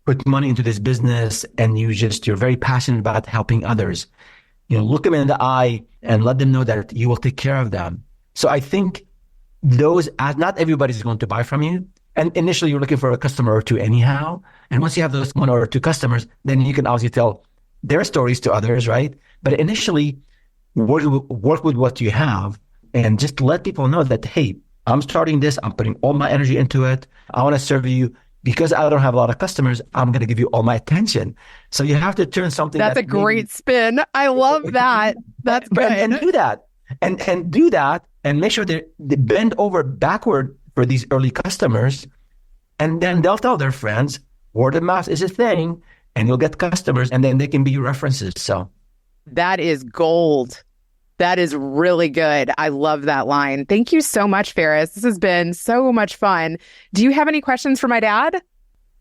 put money into this business and you're very passionate about helping others. Look them in the eye and let them know that you will take care of them. So I think not everybody's going to buy from you. And initially you're looking for a customer or two anyhow. And once you have those one or two customers, then you can obviously tell their stories to others, right? But initially work with what you have and just let people know that, hey, I'm starting this. I'm putting all my energy into it. I want to serve you. Because I don't have a lot of customers, I'm going to give you all my attention. So you have to turn something. That's a great spin. I love that. That's good. And do that. And do that and make sure they bend over backward for these early customers. And then they'll tell their friends, word of mouth is a thing, and you'll get customers, and then they can be your references. So that is gold. That is really good. I love that line. Thank you so much, Feras. This has been so much fun. Do you have any questions for my dad?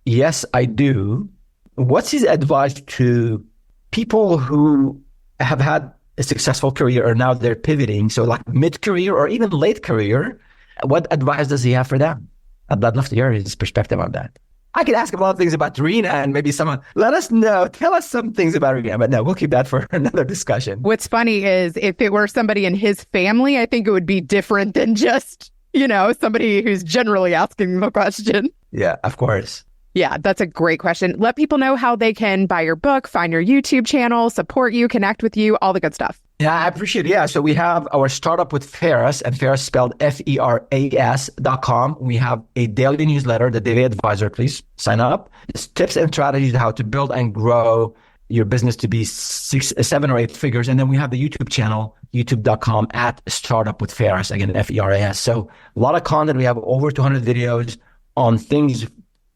Yes, I do. What's his advice to people who have had a successful career or now they're pivoting? So like mid-career or even late career, what advice does he have for them? I'd love to hear his perspective on that. I could ask him a lot of things about Rena and maybe someone, let us know, tell us some things about Rena, but no, we'll keep that for another discussion. What's funny is if it were somebody in his family, I think it would be different than just, somebody who's generally asking the question. Yeah, of course. Yeah, that's a great question. Let people know how they can buy your book, find your YouTube channel, support you, connect with you, all the good stuff. Yeah, I appreciate it. Yeah, so we have our Startup with Feras, and Feras spelled FERAS.com. We have a daily newsletter, the Daily Advisor. Please sign up. It's tips and strategies how to build and grow your business to be 6, 7, or 8 figures. And then we have the YouTube channel, youtube.com @Startup with Feras, again, FERAS. So a lot of content. We have over 200 videos on things,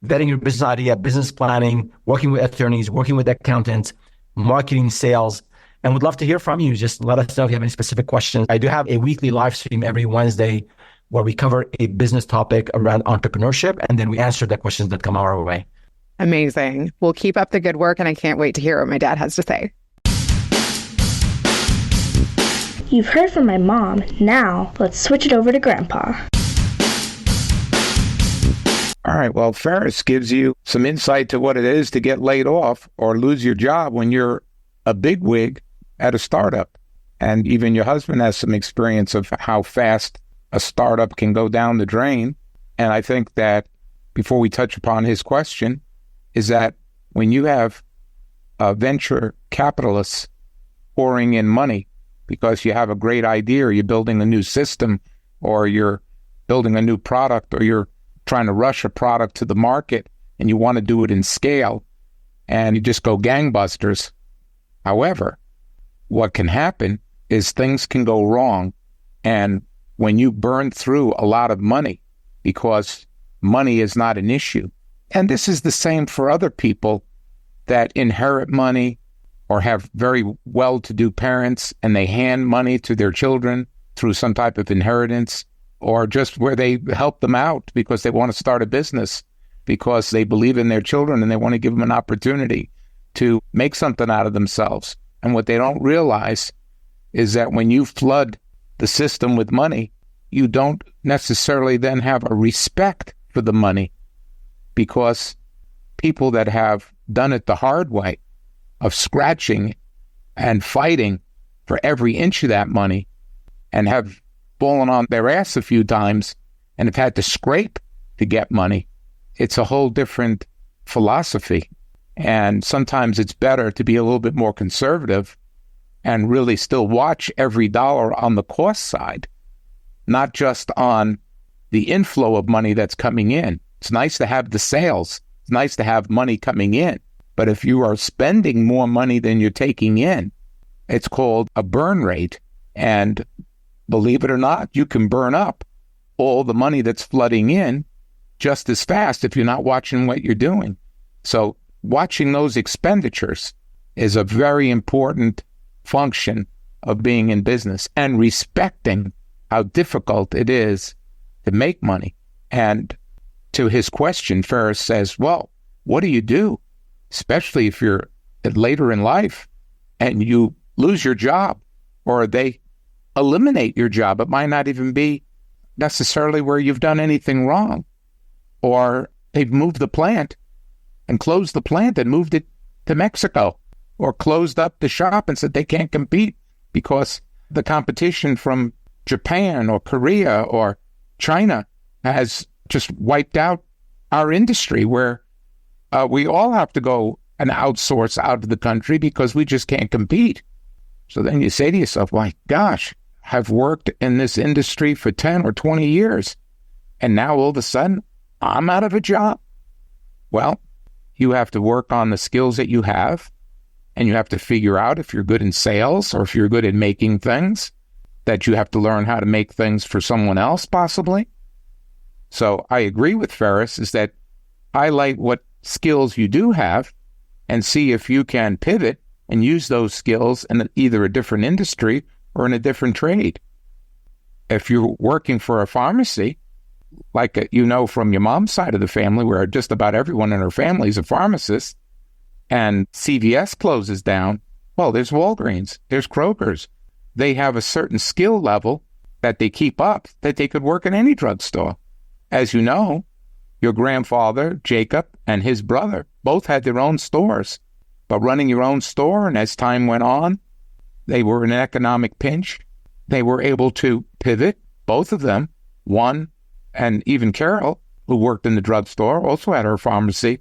vetting your business idea, business planning, working with attorneys, working with accountants, marketing, sales. And would love to hear from you. Just let us know if you have any specific questions. I do have a weekly live stream every Wednesday where we cover a business topic around entrepreneurship, and then we answer the questions that come our way. Amazing. We'll keep up the good work, and I can't wait to hear what my dad has to say. You've heard from my mom. Now, let's switch it over to Grandpa. All right. Well, Feras gives you some insight to what it is to get laid off or lose your job when you're a bigwig at a startup. And even your husband has some experience of how fast a startup can go down the drain. And I think that before we touch upon his question, is that when you have venture capitalists pouring in money because you have a great idea, or you're building a new system, or you're building a new product, or you're trying to rush a product to the market and you want to do it in scale and you just go gangbusters. However, what can happen is things can go wrong. And when you burn through a lot of money, because money is not an issue, and this is the same for other people that inherit money or have very well-to-do parents and they hand money to their children through some type of inheritance, or just where they help them out because they want to start a business because they believe in their children and they want to give them an opportunity to make something out of themselves. And what they don't realize is that when you flood the system with money, you don't necessarily then have a respect for the money, because people that have done it the hard way of scratching and fighting for every inch of that money and have fallen on their ass a few times and have had to scrape to get money, it's a whole different philosophy. And sometimes it's better to be a little bit more conservative and really still watch every dollar on the cost side, not just on the inflow of money that's coming in. It's nice to have the sales. It's nice to have money coming in. But if you are spending more money than you're taking in, it's called a burn rate. And believe it or not, you can burn up all the money that's flooding in just as fast if you're not watching what you're doing. So watching those expenditures is a very important function of being in business, and respecting how difficult it is to make money. And to his question, Feras says, well, what do you do? Especially if you're later in life and you lose your job, or they eliminate your job. It might not even be necessarily where you've done anything wrong, or they've moved the plant and closed the plant and moved it to Mexico, or closed up the shop and said they can't compete because the competition from Japan or Korea or China has just wiped out our industry, where we all have to go and outsource out of the country because we just can't compete. So then you say to yourself, my gosh, I've worked in this industry for 10 or 20 years, and now all of a sudden I'm out of a job. Well, you have to work on the skills that you have, and you have to figure out if you're good in sales or if you're good at making things, that you have to learn how to make things for someone else possibly. So I agree with Feras, is that highlight what skills you do have and see if you can pivot and use those skills in either a different industry or in a different trade. If you're working for a pharmacy, like you know from your mom's side of the family, where just about everyone in her family is a pharmacist, and CVS closes down, well, there's Walgreens, there's Kroger's. They have a certain skill level that they keep up that they could work in any drugstore. As you know, your grandfather, Jacob, and his brother both had their own stores. But running your own store, and as time went on, they were in an economic pinch. They were able to pivot, both of them. One, and even Carol, who worked in the drugstore, also had her pharmacy.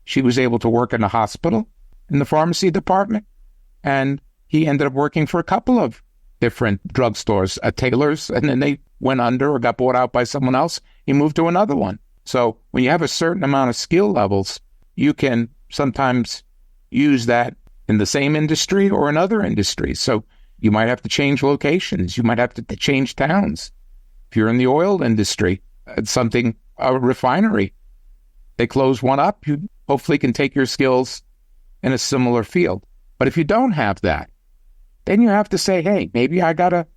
She was able to work in the hospital, in the pharmacy department. And he ended up working for a couple of different drugstores, Taylor's, and then they went under or got bought out by someone else. He moved to another one. So when you have a certain amount of skill levels, you can sometimes use that in the same industry or in other industries. So you might have to change locations. You might have to change towns. If you're in the oil industry, a refinery, they close one up, you hopefully can take your skills in a similar field. But if you don't have that, then you have to say, hey, maybe I got to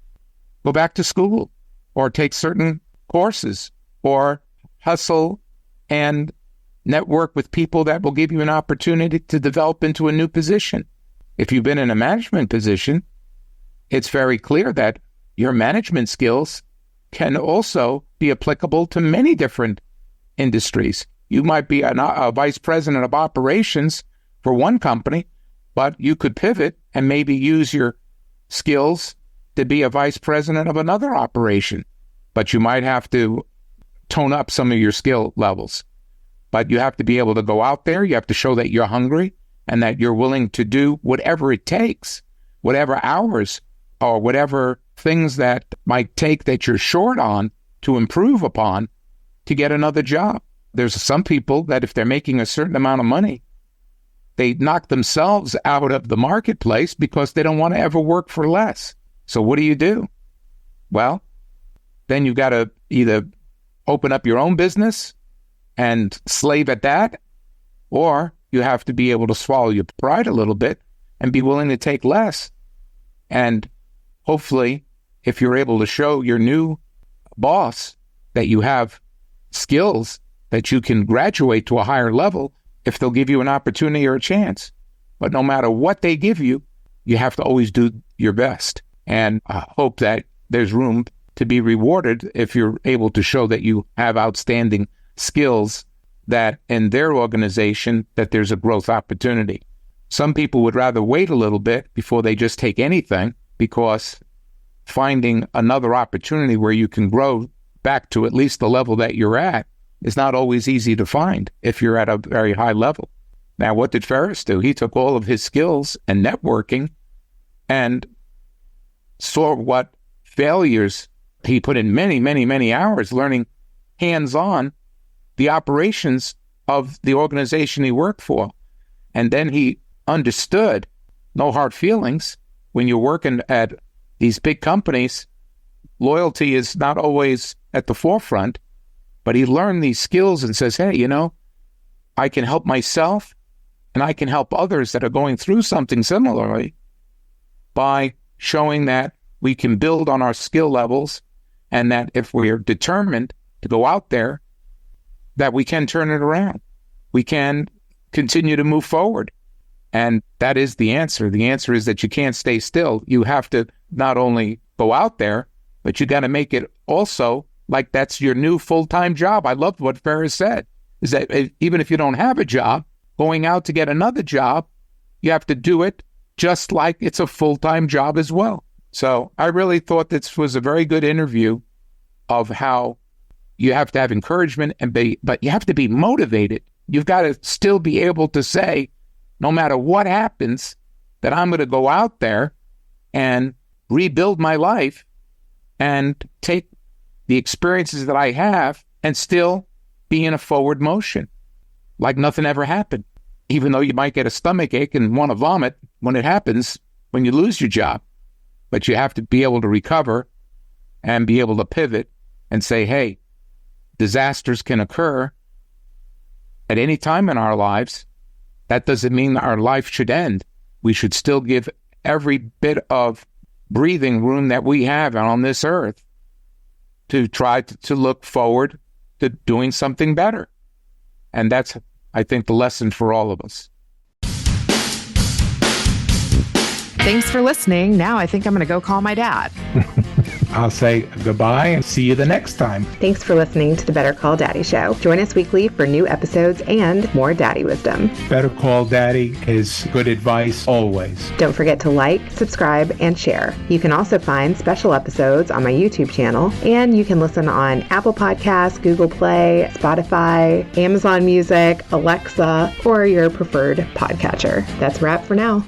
go back to school or take certain courses or hustle and network with people that will give you an opportunity to develop into a new position. If you've been in a management position, it's very clear that your management skills can also be applicable to many different industries. You might be a vice president of operations for one company, but you could pivot and maybe use your skills to be a vice president of another operation. But you might have to tone up some of your skill levels. But you have to be able to go out there. You have to show that you're hungry and that you're willing to do whatever it takes, whatever hours or whatever things that might take that you're short on to improve upon to get another job. There's some people that if they're making a certain amount of money, they knock themselves out of the marketplace because they don't want to ever work for less. So what do? Well, then you've got to either open up your own business and slave at that, or you have to be able to swallow your pride a little bit and be willing to take less. And hopefully, if you're able to show your new boss that you have skills that you can graduate to a higher level, if they'll give you an opportunity or a chance. But no matter what they give you, you have to always do your best and hope that there's room to be rewarded if you're able to show that you have outstanding skills, that in their organization that there's a growth opportunity. Some people would rather wait a little bit before they just take anything, because finding another opportunity where you can grow back to at least the level that you're at is not always easy to find if you're at a very high level. Now, what did Feras do? He took all of his skills and networking and saw what failures he put in many, many, many hours learning hands-on the operations of the organization he worked for. And then he understood, no hard feelings, when you're working at these big companies, loyalty is not always at the forefront, but he learned these skills and says, hey, I can help myself And I can help others that are going through something similarly by showing that we can build on our skill levels, and that if we're determined to go out there, that we can turn it around. We can continue to move forward. And that is the answer. The answer is that you can't stay still. You have to not only go out there, but you got to make it also like that's your new full-time job. I loved what Feras said, is that even if you don't have a job, going out to get another job, you have to do it just like it's a full-time job as well. So I really thought this was a very good interview of how you have to have encouragement but you have to be motivated. You've got to still be able to say, no matter what happens, that I'm going to go out there and rebuild my life and take the experiences that I have and still be in a forward motion, like nothing ever happened. Even though you might get a stomach ache and want to vomit when it happens, when you lose your job. But you have to be able to recover and be able to pivot and say, hey, disasters can occur at any time in our lives. That doesn't mean that our life should end. We should still give every bit of breathing room that we have on this earth to try to look forward to doing something better. And that's, I think, the lesson for all of us. Thanks for listening. Now I think I'm going to go call my dad. I'll say goodbye and see you the next time. Thanks for listening to the Better Call Daddy Show. Join us weekly for new episodes and more daddy wisdom. Better Call Daddy is good advice always. Don't forget to like, subscribe, and share. You can also find special episodes on my YouTube channel, and you can listen on Apple Podcasts, Google Play, Spotify, Amazon Music, Alexa, or your preferred podcatcher. That's a wrap for now.